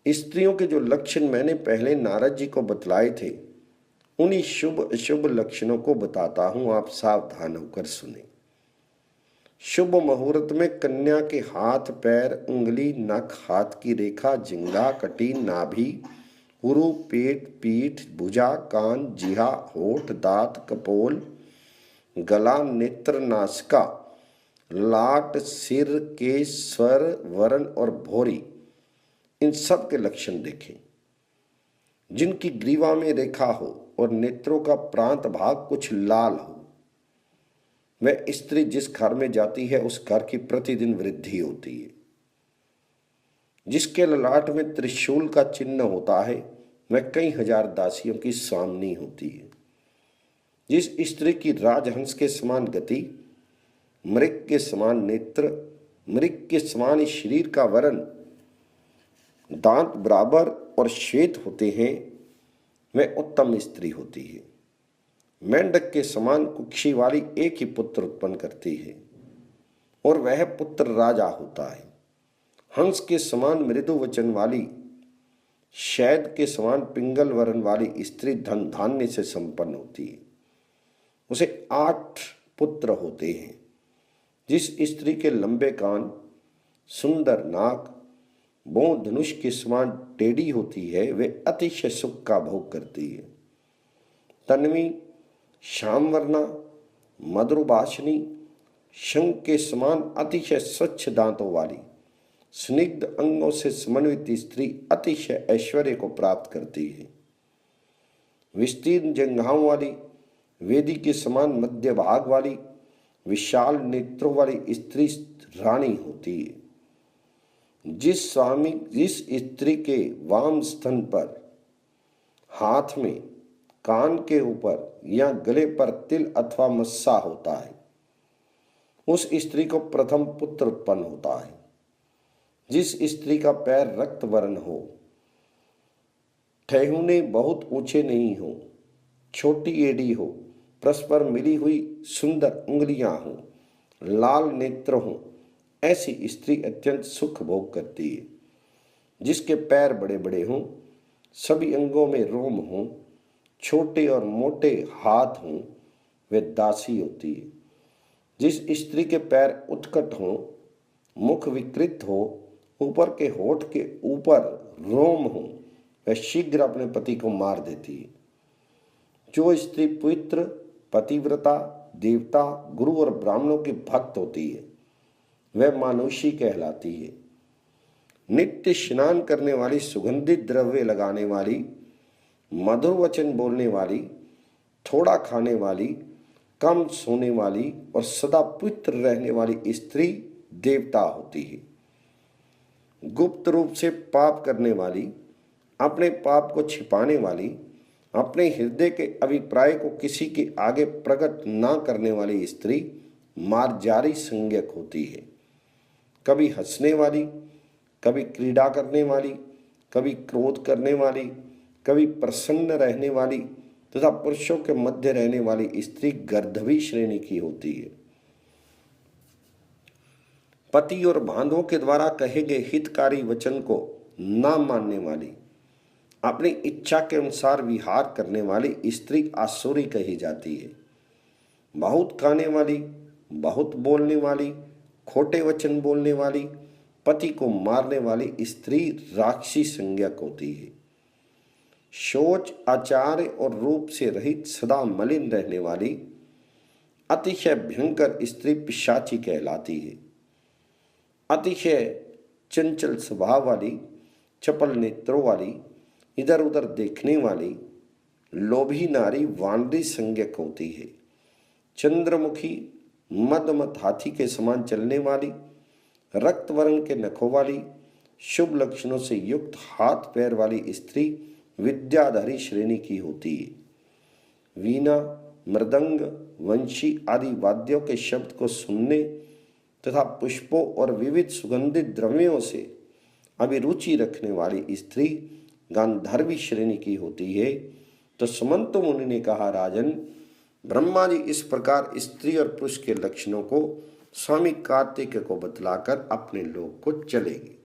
स्त्रियों के जो लक्षण मैंने पहले नारद जी को बतलाए थे, उन्हीं शुभ अशुभ लक्षणों को बताता हूं, आप सावधान होकर सुने। शुभ मुहूर्त में कन्या के हाथ, पैर, उंगली, नख, हाथ की रेखा, जिंगा, कटी, नाभि, उरु, पेट, पीठ, भुजा, कान, जिहा, होठ, दांत, कपोल, गला, नेत्र, नासिका, लाट, सिर, केश, स्वर, वरण और भौरी, इन सब के लक्षण देखें। जिनकी ग्रीवा में रेखा हो और नेत्रों का प्रांत भाग कुछ लाल हो, वह स्त्री जिस घर में जाती है उस घर की प्रतिदिन वृद्धि होती है। जिसके ललाट में त्रिशूल का चिन्ह होता है, वह कई हजार दासियों की स्वामिनी होती है। जिस स्त्री की राजहंस के समान गति, मृग के समान नेत्र, मृग के समान शरीर का वरण, दांत बराबर और श्वेत होते हैं, वह उत्तम स्त्री होती है। मेंढक के समान कुक्षी वाली एक ही पुत्र उत्पन्न करती है और वह पुत्र राजा होता है। हंस के समान मृदु वचन वाली, शैद के समान पिंगल वर्ण वाली स्त्री धन धान्य से संपन्न होती है। उसे 8 पुत्र होते हैं। जिस स्त्री के लंबे कान, सुंदर नाक, भौं धनुष के समान टेढ़ी होती है, वे अतिशय सुख का भोग करती है। तन्वी, श्यामवर्णा, मधुरभाषिणी, शंख के समान अतिशय स्वच्छ दांतों वाली, स्निग्ध अंगों से समन्वित स्त्री अतिशय ऐश्वर्य को प्राप्त करती है। विस्तीर्ण जंघाओं वाली, वेदी के समान मध्य भाग वाली, विशाल नेत्रों वाली स्त्री रानी होती है। जिस स्त्री के वाम स्तन पर, हाथ में, कान के ऊपर या गले पर तिल अथवा मस्सा होता है, उस स्त्री को प्रथम पुत्र उत्पन्न होता है। जिस स्त्री का पैर रक्त वर्ण हो, ठेहुने बहुत ऊंचे नहीं हो, छोटी एड़ी हो, परस्पर मिली हुई सुंदर उंगलियां हो, लाल नेत्र हो, ऐसी स्त्री अत्यंत सुख भोग करती है। जिसके पैर बड़े बड़े हों, सभी अंगों में रोम हों, छोटे और मोटे हाथ हों, वे दासी होती है। जिस स्त्री के पैर उत्कट हों, मुख विकृत हो, ऊपर के होठ के ऊपर रोम हो, वह शीघ्र अपने पति को मार देती है। जो स्त्री पवित्र, पतिव्रता, देवता, गुरु और ब्राह्मणों की भक्त होती है, वह मानुषी कहलाती है। नित्य स्नान करने वाली, सुगंधित द्रव्य लगाने वाली, मधुर वचन बोलने वाली, थोड़ा खाने वाली, कम सोने वाली और सदा पवित्र रहने वाली स्त्री देवता होती है। गुप्त रूप से पाप करने वाली, अपने पाप को छिपाने वाली, अपने हृदय के अभिप्राय को किसी के आगे प्रकट ना करने वाली स्त्री मार्जारी संज्ञक होती है। कभी हंसने वाली, कभी क्रीड़ा करने वाली, कभी क्रोध करने वाली, कभी प्रसन्न रहने वाली तथा पुरुषों के मध्य रहने वाली स्त्री गर्दभी श्रेणी की होती है। पति और बांधों के द्वारा कहे गए हितकारी वचन को ना मानने वाली, अपनी इच्छा के अनुसार विहार करने वाली स्त्री आसुरी कही जाती है। बहुत खाने वाली, बहुत बोलने वाली, खोटे वचन बोलने वाली, पति को मारने वाली स्त्री राक्षसी संज्ञक होती है। शौच, आचार्य और रूप से रहित, सदा मलिन रहने वाली, अतिशय भयंकर स्त्री पिशाची कहलाती है। अतिशय चंचल स्वभाव वाली, चपल नेत्रों वाली, इधर उधर देखने वाली, लोभी नारी वानरी संज्ञक होती है। चंद्रमुखी, मदमत हाथी के समान चलने वाली, रक्त वर्ण के नखों वाली, शुभ लक्षणों से युक्त हाथ पैर वाली स्त्री विद्याधारी श्रेणी की होती है। वीणा, मृदंग, वंशी आदि वाद्यों के शब्द को सुनने तथा पुष्पों और विविध सुगंधित द्रव्यों से अभिरुचि रखने वाली स्त्री गांधर्वी श्रेणी की होती है। तो सुमंत मुनि ने कहा, राजन, ब्रह्मा जी इस प्रकार स्त्री और पुरुष के लक्षणों को स्वामी कार्तिकेय को बतलाकर अपने लोक को चले गए।